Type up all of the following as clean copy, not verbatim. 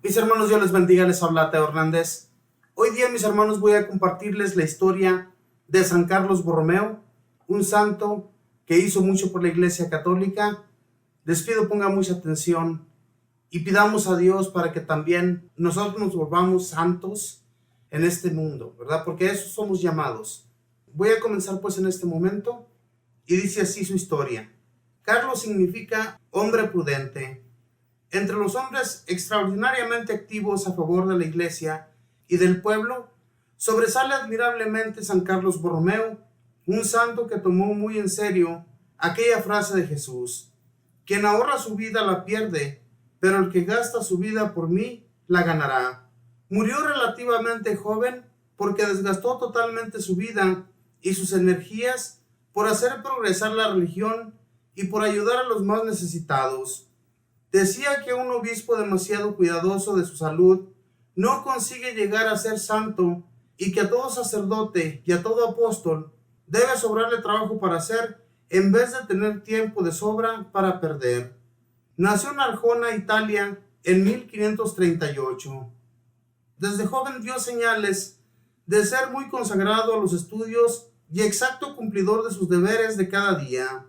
Mis hermanos, Dios les bendiga, les habla Teo Hernández. Hoy día, mis hermanos, voy a compartirles la historia de San Carlos Borromeo, un santo que hizo mucho por la Iglesia Católica. Les pido pongan mucha atención y pidamos a Dios para que también nosotros nos volvamos santos en este mundo, ¿verdad? Porque a eso somos llamados. Voy a comenzar pues en este momento y dice así su historia. Carlos significa hombre prudente. Entre los hombres extraordinariamente activos a favor de la Iglesia y del pueblo, sobresale admirablemente San Carlos Borromeo, un santo que tomó muy en serio aquella frase de Jesús: quien ahorra su vida la pierde, pero el que gasta su vida por mí la ganará. Murió relativamente joven porque desgastó totalmente su vida y sus energías por hacer progresar la religión y por ayudar a los más necesitados. Decía que un obispo demasiado cuidadoso de su salud no consigue llegar a ser santo y que a todo sacerdote y a todo apóstol debe sobrarle trabajo para hacer en vez de tener tiempo de sobra para perder. Nació en Arjona, Italia, en 1538. Desde joven dio señales de ser muy consagrado a los estudios y exacto cumplidor de sus deberes de cada día.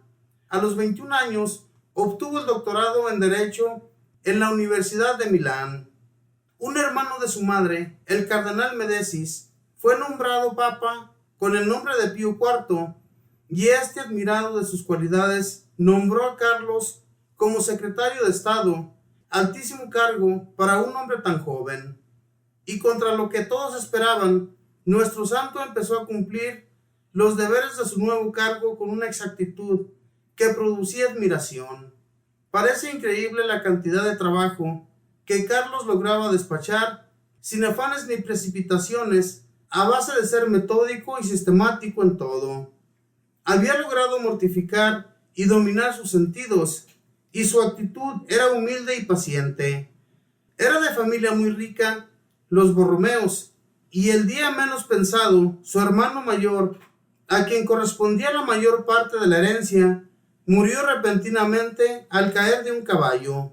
A los 21 años obtuvo el doctorado en Derecho en la Universidad de Milán. Un hermano de su madre, el cardenal Médicis, fue nombrado papa con el nombre de Pío IV, y este, admirado de sus cualidades, nombró a Carlos como secretario de Estado, altísimo cargo para un hombre tan joven. Y contra lo que todos esperaban, nuestro santo empezó a cumplir los deberes de su nuevo cargo con una exactitud que producía admiración. Parece increíble la cantidad de trabajo que Carlos lograba despachar sin afanes ni precipitaciones, a base de ser metódico y sistemático en todo. Había logrado mortificar y dominar sus sentidos, y su actitud era humilde y paciente. Era de familia muy rica, los Borromeos, y el día menos pensado, su hermano mayor, a quien correspondía la mayor parte de la herencia, murió repentinamente al caer de un caballo.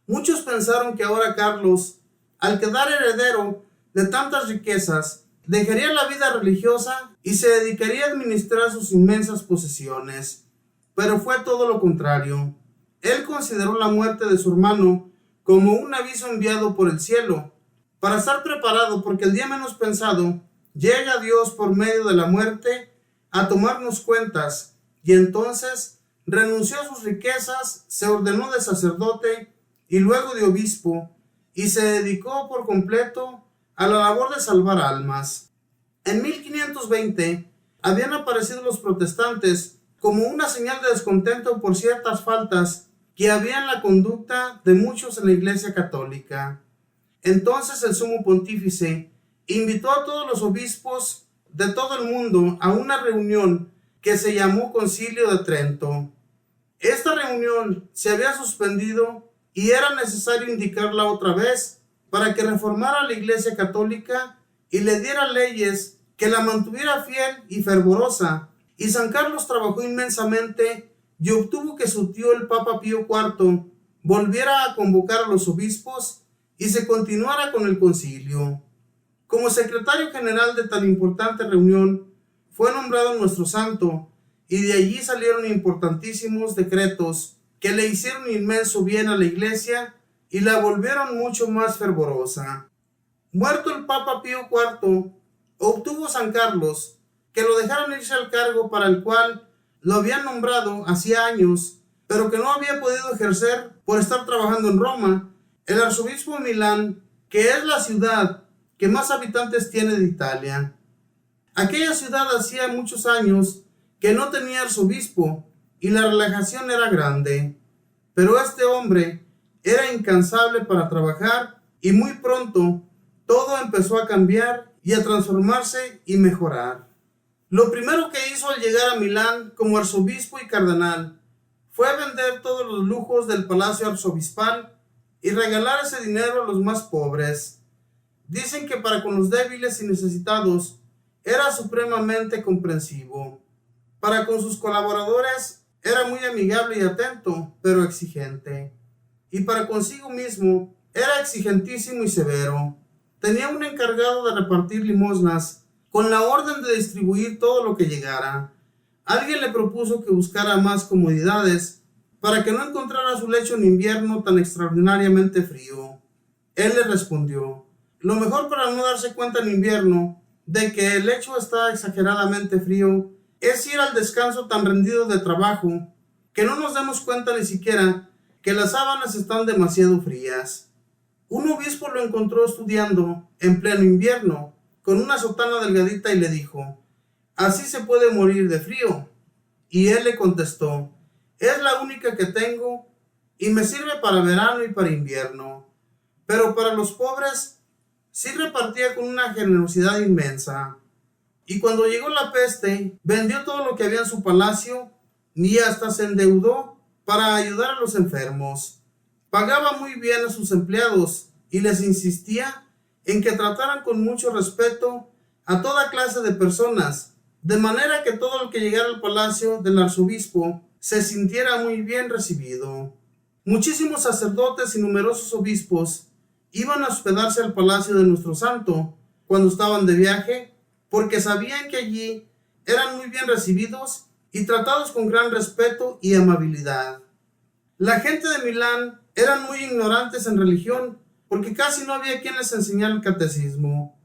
Muchos pensaron que ahora Carlos, al quedar heredero de tantas riquezas, dejaría la vida religiosa y se dedicaría a administrar sus inmensas posesiones. Pero fue todo lo contrario. Él consideró la muerte de su hermano como un aviso enviado por el cielo, para estar preparado porque el día menos pensado llega Dios por medio de la muerte a tomarnos cuentas, y entonces renunció a sus riquezas, se ordenó de sacerdote y luego de obispo, y se dedicó por completo a la labor de salvar almas. En 1520 habían aparecido los protestantes como una señal de descontento por ciertas faltas que había en la conducta de muchos en la Iglesia Católica. Entonces el sumo pontífice invitó a todos los obispos de todo el mundo a una reunión que se llamó Concilio de Trento. Esta reunión se había suspendido y era necesario indicarla otra vez para que reformara la Iglesia Católica y le diera leyes que la mantuviera fiel y fervorosa. Y San Carlos trabajó inmensamente y obtuvo que su tío, el Papa Pío IV, volviera a convocar a los obispos y se continuara con el concilio. Como secretario general de tan importante reunión, fue nombrado nuestro santo, y de allí salieron importantísimos decretos que le hicieron inmenso bien a la Iglesia y la volvieron mucho más fervorosa. Muerto el Papa Pío IV, obtuvo San Carlos que lo dejaran irse al cargo para el cual lo habían nombrado hacía años, pero que no había podido ejercer por estar trabajando en Roma, el arzobispo de Milán, que es la ciudad que más habitantes tiene de Italia. Aquella ciudad hacía muchos años que no tenía arzobispo y la relajación era grande, pero este hombre era incansable para trabajar y muy pronto todo empezó a cambiar y a transformarse y mejorar. Lo primero que hizo al llegar a Milán como arzobispo y cardenal fue vender todos los lujos del palacio arzobispal y regalar ese dinero a los más pobres. Dicen que para con los débiles y necesitados era supremamente comprensivo. Para con sus colaboradores era muy amigable y atento, pero exigente. Y para consigo mismo Era exigentísimo y severo. Tenía un encargado de repartir limosnas, con la orden de distribuir todo lo que llegara. Alguien le propuso que buscara más comodidades para que no encontrara su lecho en invierno tan extraordinariamente frío. Él le respondió: lo mejor para no darse cuenta en invierno de que el lecho está exageradamente frío es ir al descanso tan rendido de trabajo que no nos demos cuenta ni siquiera que las sábanas están demasiado frías. Un obispo lo encontró estudiando en pleno invierno con una sotana delgadita y le dijo: así se puede morir de frío. Y él le contestó: es la única que tengo y me sirve para verano y para invierno. Pero para los pobres sí repartía con una generosidad inmensa. Y cuando llegó la peste, vendió todo lo que había en su palacio y hasta se endeudó para ayudar a los enfermos. Pagaba muy bien a sus empleados y les insistía en que trataran con mucho respeto a toda clase de personas, de manera que todo el que llegara al palacio del arzobispo se sintiera muy bien recibido. Muchísimos sacerdotes y numerosos obispos iban a hospedarse al palacio de nuestro santo cuando estaban de viaje, porque sabían que allí eran muy bien recibidos y tratados con gran respeto y amabilidad. La gente de Milán eran muy ignorantes en religión, porque casi no había quien les enseñara el catecismo.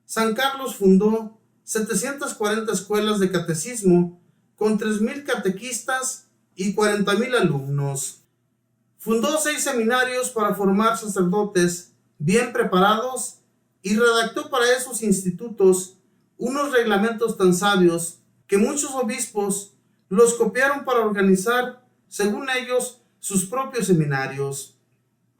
San Carlos fundó 740 escuelas de catecismo con 3,000 catequistas y 40,000 alumnos. Fundó 6 seminarios para formar sacerdotes bien preparados y redactó para esos institutos unos reglamentos tan sabios que muchos obispos los copiaron para organizar, según ellos, sus propios seminarios.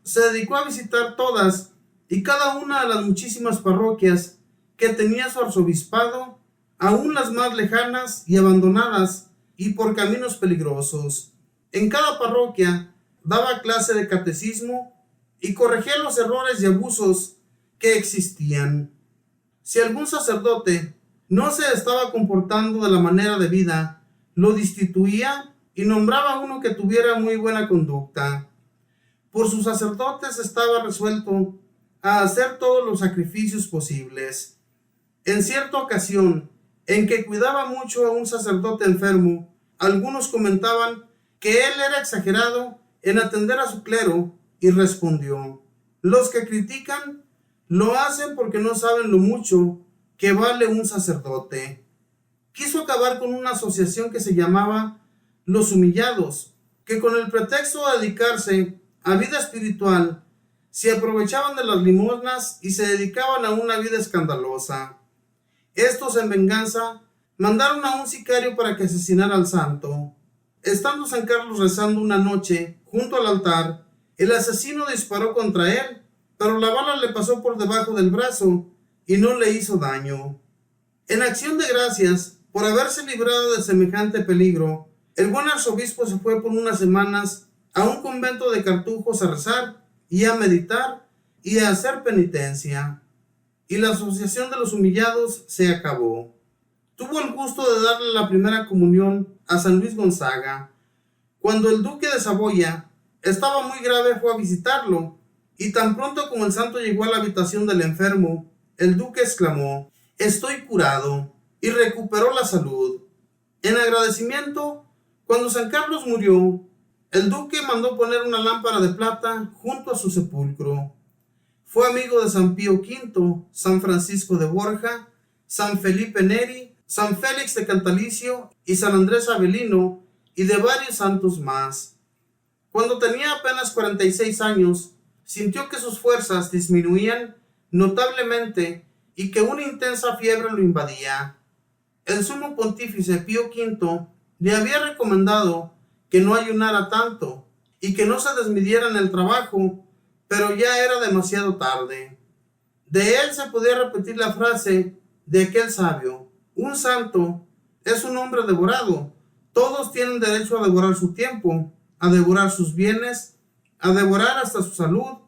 Se dedicó a visitar todas y cada una de las muchísimas parroquias que tenía su arzobispado, aún las más lejanas y abandonadas y por caminos peligrosos. En cada parroquia daba clase de catecismo y corregía los errores y abusos que existían. Si algún sacerdote no se estaba comportando de la manera debida, lo destituía y nombraba a uno que tuviera muy buena conducta. Por sus sacerdotes estaba resuelto a hacer todos los sacrificios posibles. En cierta ocasión, en que cuidaba mucho a un sacerdote enfermo, algunos comentaban que él era exagerado en atender a su clero y respondió: los que critican lo hacen porque no saben lo mucho que vale un sacerdote. Quiso acabar con una asociación que se llamaba Los Humillados, que con el pretexto de dedicarse a vida espiritual, se aprovechaban de las limosnas y se dedicaban a una vida escandalosa. Estos, en venganza, mandaron a un sicario para que asesinara al santo. Estando San Carlos rezando una noche junto al altar, el asesino disparó contra él, pero la bala le pasó por debajo del brazo y no le hizo daño. En acción de gracias por haberse librado de semejante peligro, el buen arzobispo se fue por unas semanas a un convento de cartujos a rezar y a meditar y a hacer penitencia. Y la asociación de los humillados se acabó. Tuvo el gusto de darle la primera comunión a San Luis Gonzaga. Cuando el duque de Saboya estaba muy grave, fue a visitarlo, y tan pronto como el santo llegó a la habitación del enfermo, el duque exclamó: estoy curado, y recuperó la salud. En agradecimiento, cuando San Carlos murió, el duque mandó poner una lámpara de plata junto a su sepulcro. Fue amigo de San Pío V, San Francisco de Borja, San Felipe Neri, San Félix de Cantalicio y San Andrés Avelino, y de varios santos más. Cuando tenía apenas 46 años, sintió que sus fuerzas disminuían notablemente y que una intensa fiebre lo invadía. El sumo pontífice Pío V le había recomendado que no ayunara tanto y que no se desmidiera en el trabajo, pero ya era demasiado tarde. De él se podía repetir la frase de aquel sabio: un santo es un hombre devorado. Todos tienen derecho a devorar su tiempo, a devorar sus bienes, a devorar hasta su salud,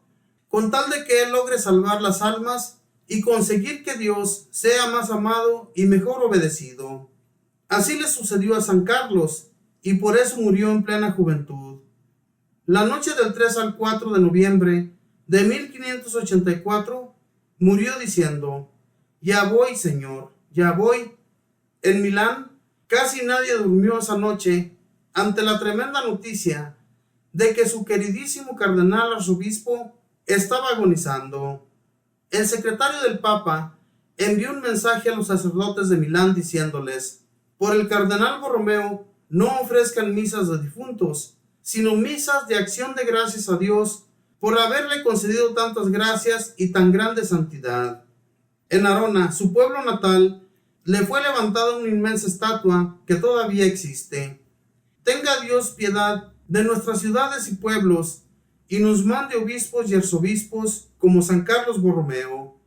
con tal de que él logre salvar las almas y conseguir que Dios sea más amado y mejor obedecido. Así le sucedió a San Carlos, y por eso murió en plena juventud. La noche del 3 al 4 de noviembre de 1584, murió diciendo: ya voy, Señor, ya voy. En Milán, casi nadie durmió esa noche ante la tremenda noticia de que su queridísimo cardenal arzobispo estaba agonizando. El secretario del Papa envió un mensaje a los sacerdotes de Milán diciéndoles: por el cardenal Borromeo no ofrezcan misas de difuntos, sino misas de acción de gracias a Dios por haberle concedido tantas gracias y tan grande santidad. En Arona, su pueblo natal, le fue levantada una inmensa estatua que todavía existe. Tenga Dios piedad de nuestras ciudades y pueblos, y nos mande obispos y arzobispos como San Carlos Borromeo,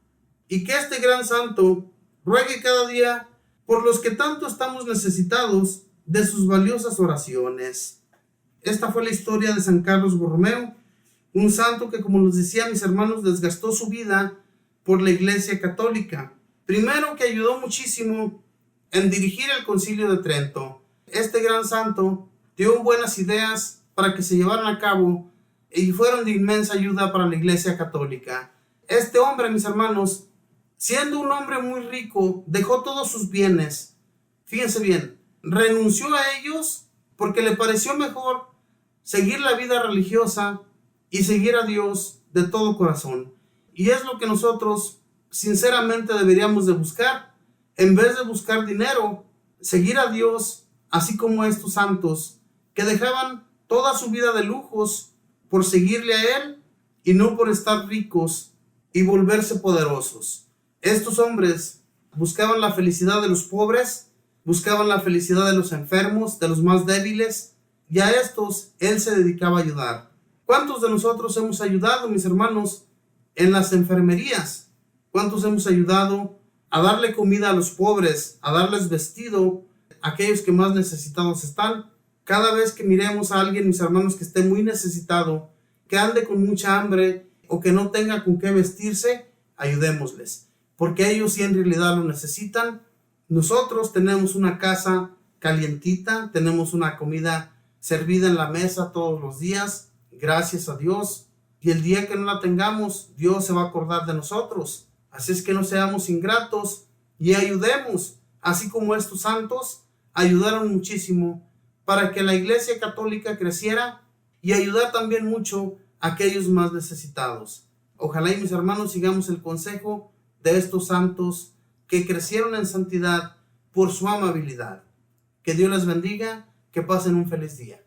y que este gran santo ruegue cada día por los que tanto estamos necesitados de sus valiosas oraciones. Esta fue la historia de San Carlos Borromeo, un santo que, como les decía mis hermanos, desgastó su vida por la Iglesia Católica. Primero, que ayudó muchísimo en dirigir el Concilio de Trento. Este gran santo dio buenas ideas para que se llevaran a cabo y fueron de inmensa ayuda para la Iglesia Católica. Este hombre, mis hermanos, siendo un hombre muy rico, dejó todos sus bienes. Fíjense bien, renunció a ellos porque le pareció mejor seguir la vida religiosa y seguir a Dios de todo corazón. Y es lo que nosotros sinceramente deberíamos de buscar. En vez de buscar dinero, seguir a Dios, así como estos santos que dejaban toda su vida de lujos por seguirle a Él y no por estar ricos y volverse poderosos. Estos hombres buscaban la felicidad de los pobres, buscaban la felicidad de los enfermos, de los más débiles, y a estos Él se dedicaba a ayudar. ¿Cuántos de nosotros hemos ayudado, mis hermanos, en las enfermerías? ¿Cuántos hemos ayudado a darle comida a los pobres, a darles vestido a aquellos que más necesitados están? Cada vez que miremos a alguien, mis hermanos, que esté muy necesitado, que ande con mucha hambre o que no tenga con qué vestirse, ayudémosles, porque ellos sí en realidad lo necesitan. Nosotros tenemos una casa calientita, tenemos una comida servida en la mesa todos los días, gracias a Dios, y el día que no la tengamos, Dios se va a acordar de nosotros. Así es que no seamos ingratos y ayudemos, así como estos santos ayudaron muchísimo para que la Iglesia Católica creciera, y ayudar también mucho a aquellos más necesitados. Ojalá y mis hermanos sigamos el consejo de estos santos que crecieron en santidad por su amabilidad. Que Dios les bendiga, que pasen un feliz día.